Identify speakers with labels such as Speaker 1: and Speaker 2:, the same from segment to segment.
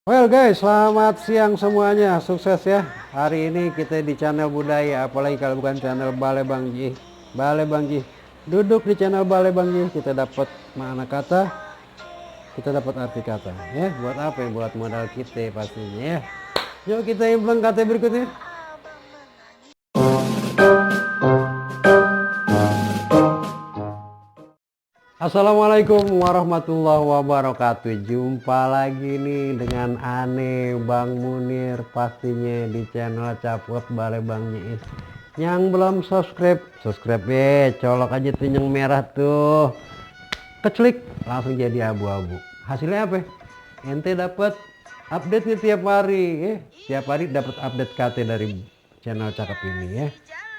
Speaker 1: Well guys, selamat siang semuanya, sukses ya. Hari ini kita di channel budaya, apalagi kalau bukan channel Bale Bang Ji. Bale Bang Ji, duduk di channel Bale Bang Ji, kita dapat makna kata, kita dapat arti kata. Ya, buat apa ya? Buat modal kita pastinya ya. Yuk kita implement kata berikutnya. Assalamualaikum warahmatullahi wabarakatuh. Jumpa lagi nih dengan Ane Bang Munir pastinya di channel Capot Bale Bang Nyiis. Yang belum subscribe, subscribe ya, colok aja tuh yang merah tuh. Keclik langsung jadi abu-abu. Hasilnya apa? Ente dapat update nih tiap hari ya. Tiap hari dapat update KT dari channel cakep ini ya.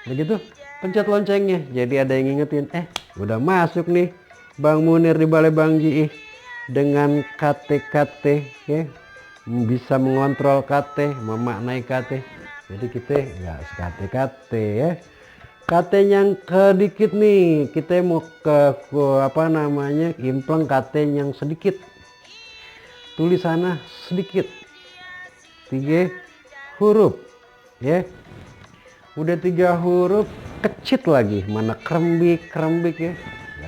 Speaker 1: Begitu, pencet loncengnya. Jadi ada yang ngingetin, udah masuk nih Bang Munir di Bale Bang Ji dengan KT-KT ya, bisa mengontrol KT, memaknai KT. Jadi kita nggak KT-KT ya. KT yang sedikit nih, kita mau ke apa namanya, impleng KT yang sedikit. Tulisannya sedikit, 3 huruf ya. Udah 3 huruf, kecit lagi, mana kerembik ya.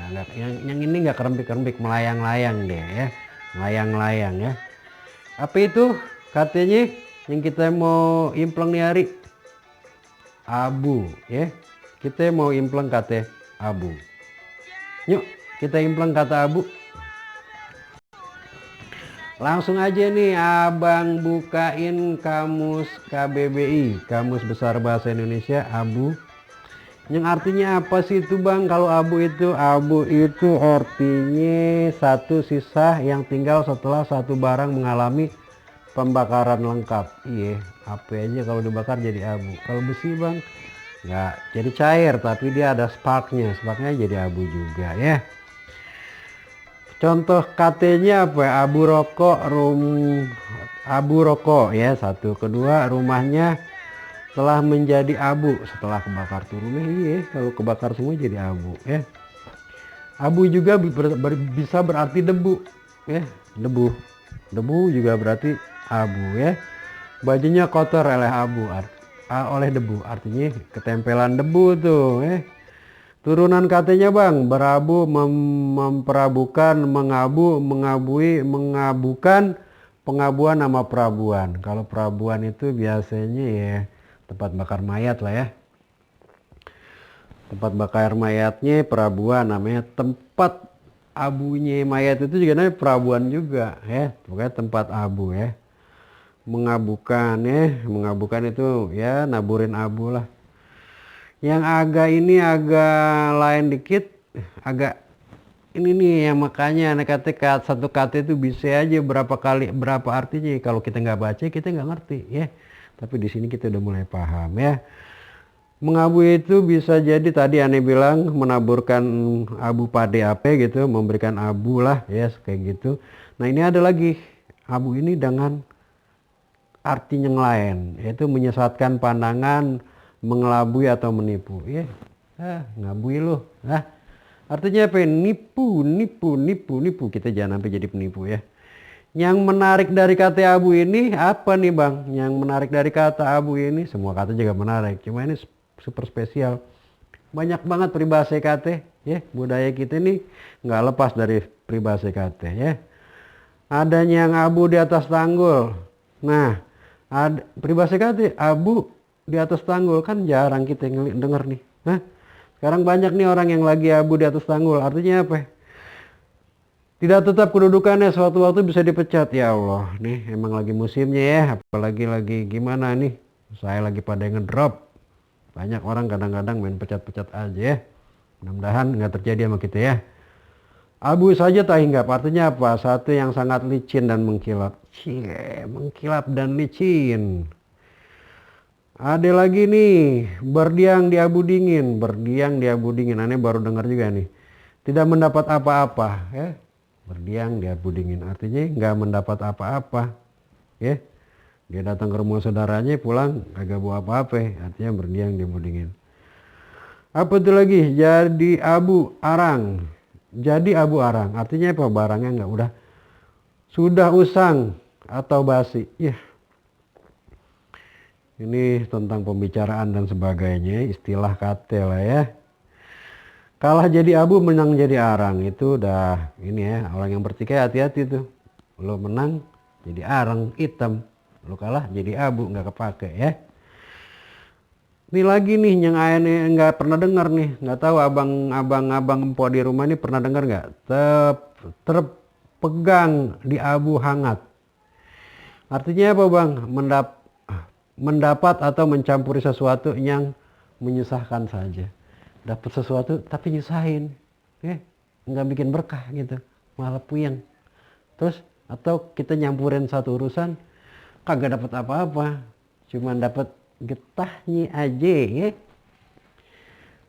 Speaker 1: Nggak, yang ini nggak kerembik melayang-layang deh ya, melayang-layang ya. Apa itu katanya yang kita mau impleng nih hari? Abu ya, kita mau impleng kata abu. Yuk kita impleng kata abu. Langsung aja nih abang bukain kamus KBBI, Kamus Besar Bahasa Indonesia, abu. Yang artinya apa sih itu bang? Kalau abu itu artinya satu sisa yang tinggal setelah satu barang mengalami pembakaran lengkap. Iya, apa aja kalau dibakar jadi abu. Kalau besi bang, nggak jadi cair tapi dia ada sparknya jadi abu juga ya. Contoh KT-nya apa? Abu rokok ya, satu. Kedua, rumahnya telah menjadi abu setelah kebakar turunnya. Iya, kalau kebakar semua jadi abu ya. Abu juga bisa berarti debu ya, debu juga berarti abu ya. Bajunya kotor oleh abu, oleh debu, artinya ketempelan debu tuh ya. Turunan katanya bang, berabu, memperabukan, mengabu, mengabui, mengabukan, pengabuan nama perabuan. Kalau perabuan itu biasanya ya tempat bakar mayat lah ya. Tempat bakar mayatnya perabuan, namanya tempat abunya mayat itu juga namanya perabuan juga ya. Pokoknya tempat abu ya. Mengabukan ya, mengabukan itu ya naburin abu lah. Yang agak lain dikit, agak ini nih yang makanya anak kata satu kata itu bisa aja berapa artinya. Kalau kita nggak baca kita nggak ngerti ya. Tapi di sini kita udah mulai paham ya. Mengabu itu bisa jadi tadi aneh bilang menaburkan abu pade apa gitu, memberikan abu lah ya kayak gitu. Nah ini ada lagi abu ini dengan arti yang lain, yaitu menyesatkan pandangan, mengelabui atau menipu ya. Ngabui loh. Artinya apa? Nipu. Kita jangan sampai jadi penipu ya. Yang menarik dari kata abu ini apa nih bang? Yang menarik dari kata abu ini, semua kata juga menarik, cuma ini super spesial. Banyak banget peribahasa kata ya. Budaya kita ini nggak lepas dari peribahasa kata ya. Adanya yang abu di atas tanggul. Nah, ada peribahasa kata abu di atas tanggul kan jarang kita denger nih. Nah, sekarang banyak nih orang yang lagi abu di atas tanggul. Artinya apa? Tidak tetap kedudukannya, suatu waktu bisa dipecat. Ya Allah, nih emang lagi musimnya ya. Apalagi lagi gimana nih? Saya lagi pada ngedrop. Banyak orang kadang-kadang main pecat-pecat aja ya. Mudah-mudahan nggak terjadi sama kita ya. Abu saja tak hinggap, artinya apa? Satu yang sangat licin dan mengkilap. Mengkilap dan licin. Ada lagi nih, berdiam di abu dingin. Berdiam di abu dingin, aneh baru dengar juga nih. Tidak mendapat apa-apa ya. Berdiam di abu dingin, artinya nggak mendapat apa-apa ya. Dia datang ke rumah saudaranya, pulang kagak bawa apa-apa, artinya berdiam di abu dingin. Apa itu lagi? Jadi abu arang. Jadi abu arang, artinya apa? Barangnya nggak sudah usang, atau basi. Ya, ini tentang pembicaraan dan sebagainya, istilah kate lah ya. Kalah jadi abu, menang jadi arang, itu udah ini ya, orang yang bertikai hati-hati tuh. Lo menang jadi arang hitam, lo kalah jadi abu nggak kepake ya. Ini lagi nih yang ayah nggak pernah dengar nih, nggak tahu abang empok di rumah ini pernah dengar nggak? Terpegang di abu hangat. Artinya apa bang? Mendapat atau mencampuri sesuatu yang menyusahkan saja. Dapat sesuatu tapi nyusahin, nggak bikin berkah gitu, malah puyeng. Terus atau kita nyampurin satu urusan kagak dapat apa-apa, cuman dapat getahnya aja ya.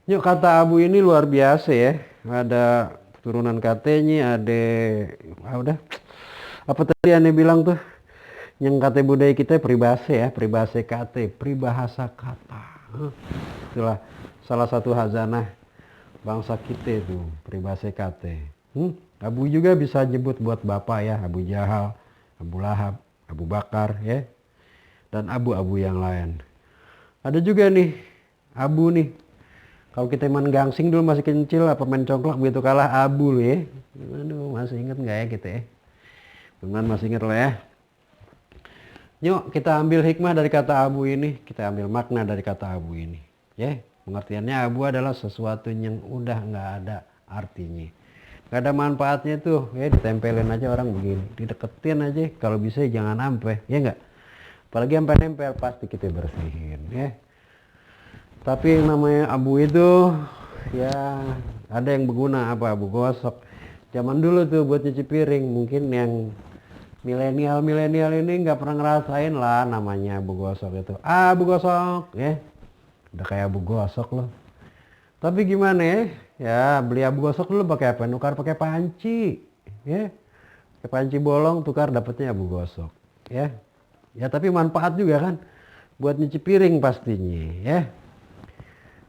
Speaker 1: Yuk, kata abu ini luar biasa ya. Ada turunan katanya, ada udah apa tadi aneh bilang tuh, yang kata budaya kita peribahasa ya, peribahasa kata, peribahasa kata. Itulah salah satu hazanah bangsa kita itu, peribahasa kata. Abu juga bisa nyebut buat bapak ya, Abu Jahal, Abu Lahab, Abu Bakar ya, dan abu-abu yang lain. Ada juga nih abu nih, kalau kita main gangsing dulu masih kecil, apa main congklak begitu kalah abu loh ya. Aduh, masih inget nggak ya kita ya? Teman masih inget lah ya. Yuk kita ambil hikmah dari kata abu ini, kita ambil makna dari kata abu ini ya. Pengertiannya abu adalah sesuatu yang udah nggak ada artinya, nggak ada manfaatnya tuh ya, ditempelin aja orang begini, dideketin aja, kalau bisa jangan ampe ya nggak, apalagi sampai nempel pasti kita bersihin ya. Tapi yang namanya abu itu ya ada yang berguna, apa abu gosok zaman dulu tuh buat nyuci piring. Mungkin yang milenial ini nggak pernah ngerasain lah namanya abu gosok itu. Abu gosok ya, udah kayak abu gosok loh. Tapi gimana ya, ya beli abu gosok dulu pakai apa, nukar pakai panci ya, pakai panci bolong tukar dapetnya abu gosok ya. Ya tapi manfaat juga kan buat nyuci piring pastinya ya.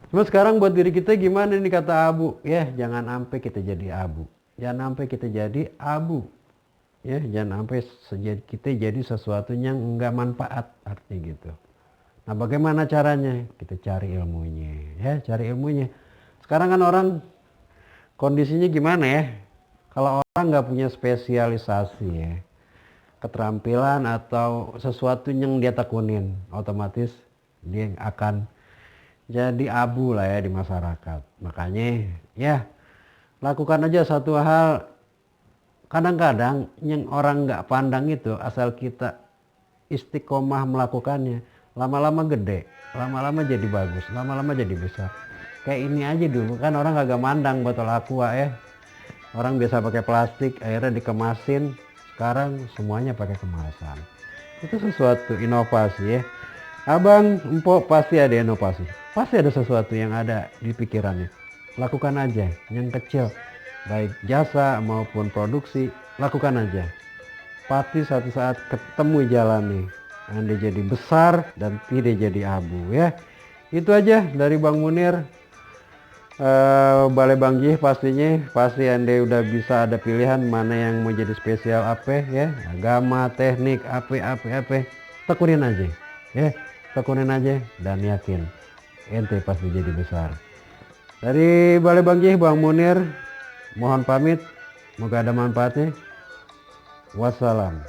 Speaker 1: Cuma sekarang buat diri kita gimana nih kata abu ya, jangan sampai kita jadi abu, jangan sampai kita jadi abu ya, jangan sampai kita jadi sesuatu yang enggak manfaat artinya gitu. Nah bagaimana caranya? Kita cari ilmunya ya, cari ilmunya. Sekarang kan orang kondisinya gimana ya, kalau orang nggak punya spesialisasi ya, keterampilan atau sesuatu yang dia tekunin, otomatis dia akan jadi abu lah ya di masyarakat. Makanya ya lakukan aja satu hal, kadang-kadang yang orang nggak pandang itu, asal kita istiqomah melakukannya, lama-lama gede, lama-lama jadi bagus, lama-lama jadi besar. Kayak ini aja dulu kan orang kagak mandang botol aqua ya, orang biasa pakai plastik, akhirnya dikemasin, sekarang semuanya pakai kemasan. Itu sesuatu inovasi ya. Abang, empok pasti ada inovasi, pasti ada sesuatu yang ada di pikirannya. Lakukan aja yang kecil, baik jasa maupun produksi, lakukan aja. Pasti suatu saat ketemu jalannya, Anda jadi besar dan tidak jadi abu ya. Itu aja dari Bang Munir. Balai Bang Jih pastinya, pasti Anda udah bisa ada pilihan mana yang mau jadi spesial apa ya, agama, teknik, apa. Tekunin aja ya, tekunin aja dan yakin ente pasti jadi besar. Dari Balai Bang Jih, Bang Munir mohon pamit, semoga ada manfaatnya. Wassalam.